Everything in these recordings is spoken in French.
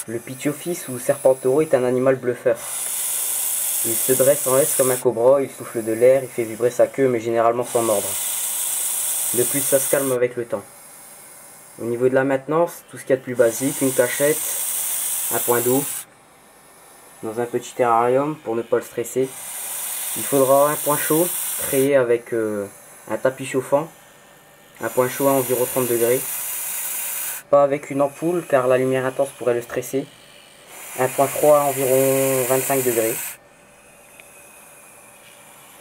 Le Pithiophyse ou serpent taureau est un animal bluffeur. Il se dresse en S comme un cobra, il souffle de l'air, il fait vibrer sa queue mais généralement sans mordre. De plus, ça se calme avec le temps. Au niveau de la maintenance, tout ce qu'il y a de plus basique, une cachette, un point d'eau, dans un petit terrarium pour ne pas le stresser. Il faudra un point chaud créé avec un tapis chauffant, un point chaud à environ 30 degrés. Pas avec une ampoule car la lumière intense pourrait le stresser. Un point froid à environ 25 degrés.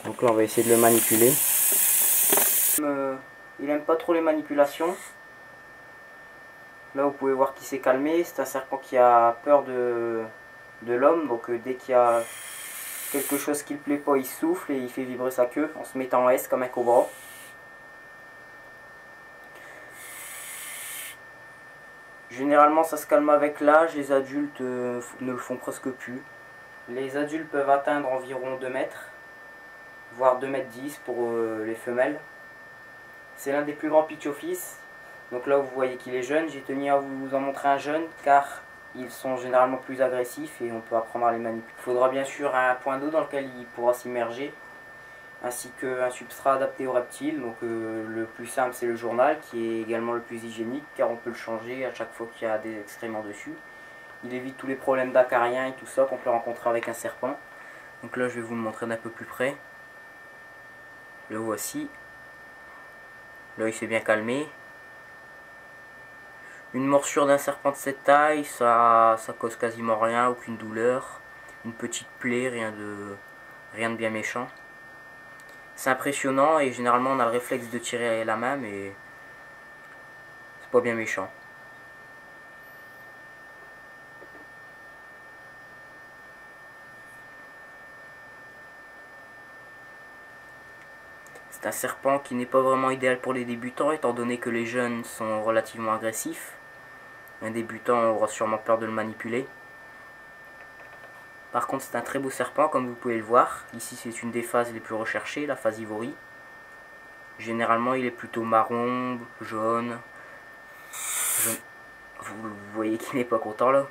Donc là on va essayer de le manipuler. Il aime pas trop les manipulations. Là vous pouvez voir qu'il s'est calmé. C'est un serpent qui a peur de l'homme. Donc dès qu'il y a quelque chose qui ne plaît pas, il souffle et il fait vibrer sa queue en se mettant en S comme un cobra. Généralement ça se calme avec l'âge, les adultes ne le font presque plus. Les adultes peuvent atteindre environ 2 mètres, voire 2 mètres 10 pour les femelles. C'est l'un des plus grands Pithiophyse. Donc là vous voyez qu'il est jeune, j'ai tenu à vous en montrer un jeune car ils sont généralement plus agressifs et on peut apprendre à les manipuler. Il faudra bien sûr un point d'eau dans lequel il pourra s'immerger, ainsi qu'un substrat adapté aux reptiles. Donc le plus simple c'est le journal qui est également le plus hygiénique car on peut le changer à chaque fois qu'il y a des excréments dessus. Il évite tous les problèmes d'acariens et tout ça qu'on peut rencontrer avec un serpent. Donc là je vais vous le montrer d'un peu plus près. Le voici. Là il s'est bien calmé. Une morsure d'un serpent de cette taille, ça cause quasiment rien, aucune douleur. Une petite plaie, rien de bien méchant. C'est impressionnant et généralement on a le réflexe de tirer la main mais c'est pas bien méchant. C'est un serpent qui n'est pas vraiment idéal pour les débutants étant donné que les jeunes sont relativement agressifs. Un débutant aura sûrement peur de le manipuler. Par contre c'est un très beau serpent comme vous pouvez le voir. Ici c'est une des phases les plus recherchées, la phase ivory. Généralement il est plutôt marron, jaune. Vous voyez qu'il n'est pas content là.